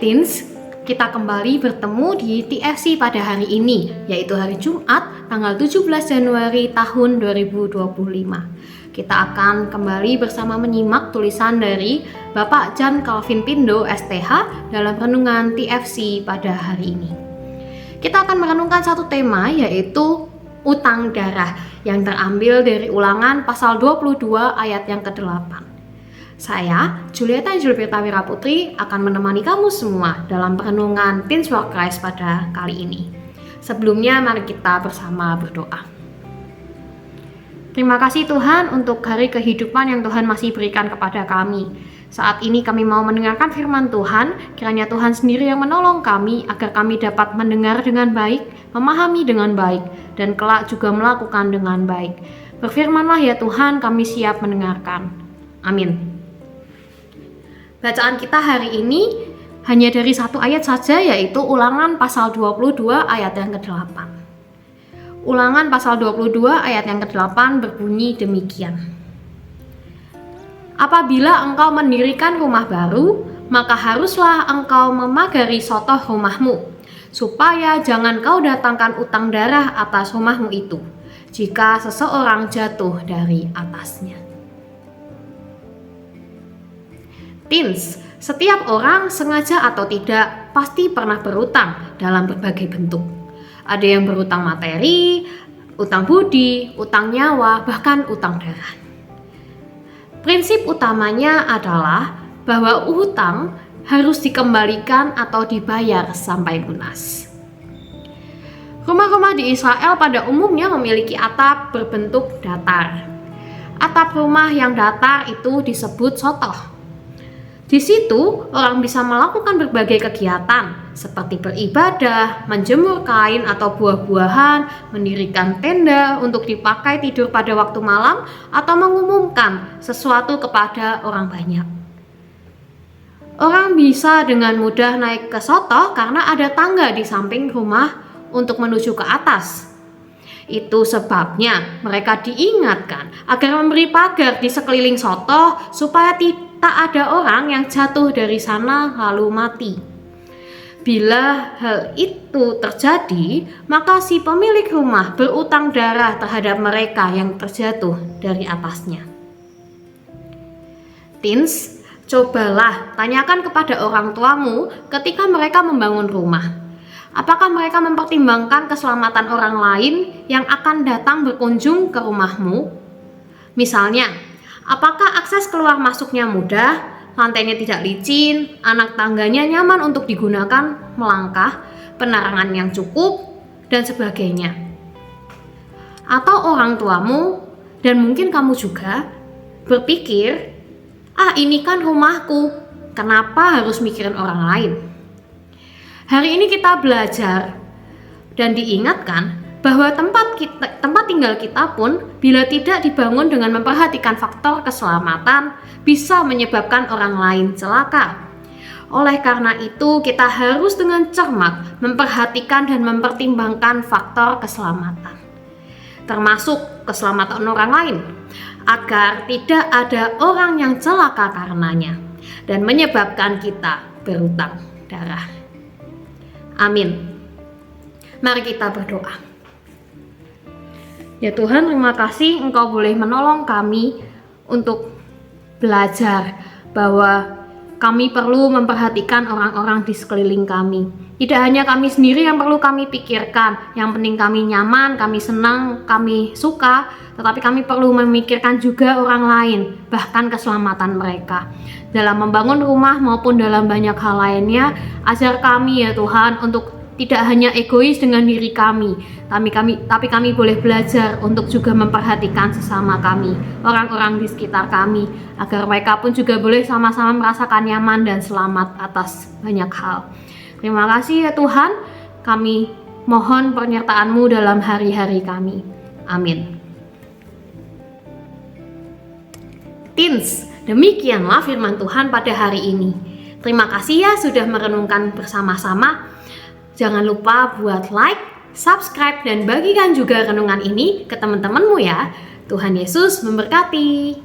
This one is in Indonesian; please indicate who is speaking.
Speaker 1: Teens, kita kembali bertemu di TFC pada hari ini, yaitu hari Jumat, tanggal 17 Januari tahun 2025. Kita akan kembali bersama menyimak tulisan dari Bapak Jan Calvin Pindo, STH, dalam renungan TFC pada hari ini. Kita akan merenungkan satu tema, yaitu utang darah, yang terambil dari Ulangan pasal 22 ayat yang ke-8. Saya, Julieta Julpirta Wiraputri, akan menemani kamu semua dalam perenungan Teens for Christ pada kali ini. Sebelumnya, mari kita bersama berdoa. Terima kasih Tuhan untuk hari kehidupan yang Tuhan masih berikan kepada kami. Saat ini kami mau mendengarkan firman Tuhan, kiranya Tuhan sendiri yang menolong kami agar kami dapat mendengar dengan baik, memahami dengan baik, dan kelak juga melakukan dengan baik. Berfirmanlah ya Tuhan, kami siap mendengarkan. Amin. Bacaan kita hari ini hanya dari satu ayat saja, yaitu Ulangan pasal 22 ayat yang ke-8. Ulangan pasal 22 ayat yang ke-8 berbunyi demikian. Apabila engkau mendirikan rumah baru, maka haruslah engkau memagari sotoh rumahmu, supaya jangan kau datangkan utang darah atas rumahmu itu, jika seseorang jatuh dari atasnya. Teens, setiap orang sengaja atau tidak pasti pernah berutang dalam berbagai bentuk. Ada yang berutang materi, utang budi, utang nyawa, bahkan utang darah. Prinsip utamanya adalah bahwa utang harus dikembalikan atau dibayar sampai lunas. Rumah-rumah di Israel pada umumnya memiliki atap berbentuk datar. Atap rumah yang datar itu disebut sotoh. Di situ, orang bisa melakukan berbagai kegiatan seperti beribadah, menjemur kain atau buah-buahan, mendirikan tenda untuk dipakai tidur pada waktu malam, atau mengumumkan sesuatu kepada orang banyak. Orang bisa dengan mudah naik ke sotoh karena ada tangga di samping rumah untuk menuju ke atas. Itu sebabnya mereka diingatkan agar memberi pagar di sekeliling sotoh supaya tak ada orang yang jatuh dari sana lalu mati. Bila hal itu terjadi, maka si pemilik rumah berutang darah terhadap mereka yang terjatuh dari atasnya. Teens, cobalah tanyakan kepada orang tuamu ketika mereka membangun rumah. Apakah mereka mempertimbangkan keselamatan orang lain yang akan datang berkunjung ke rumahmu? Misalnya, apakah akses keluar masuknya mudah, lantainya tidak licin, anak tangganya nyaman untuk digunakan melangkah, penerangan yang cukup, dan sebagainya? Atau orang tuamu, dan mungkin kamu juga, berpikir, ini kan rumahku, kenapa harus mikirin orang lain? Hari ini kita belajar dan diingatkan bahwa tempat tinggal kita pun bila tidak dibangun dengan memperhatikan faktor keselamatan bisa menyebabkan orang lain celaka. Oleh karena itu kita harus dengan cermat memperhatikan dan mempertimbangkan faktor keselamatan, termasuk keselamatan orang lain, agar tidak ada orang yang celaka karenanya dan menyebabkan kita berutang darah. Amin. Mari kita berdoa. Ya Tuhan, terima kasih Engkau boleh menolong kami untuk belajar bahwa kami perlu memperhatikan orang-orang di sekeliling kami. Tidak hanya kami sendiri yang perlu kami pikirkan, yang penting kami nyaman, kami senang, kami suka, tetapi kami perlu memikirkan juga orang lain, bahkan keselamatan mereka. Dalam membangun rumah maupun dalam banyak hal lainnya, ajar kami ya Tuhan untuk tidak hanya egois dengan diri kami, tapi kami boleh belajar untuk juga memperhatikan sesama kami, orang-orang di sekitar kami, agar mereka pun juga boleh sama-sama merasakan nyaman dan selamat atas banyak hal. Terima kasih ya Tuhan, kami mohon penyertaan-Mu dalam hari-hari kami. Amin. Teens, demikianlah firman Tuhan pada hari ini. Terima kasih ya sudah merenungkan bersama-sama. Jangan lupa buat like, subscribe, dan bagikan juga renungan ini ke teman-temanmu ya. Tuhan Yesus memberkati.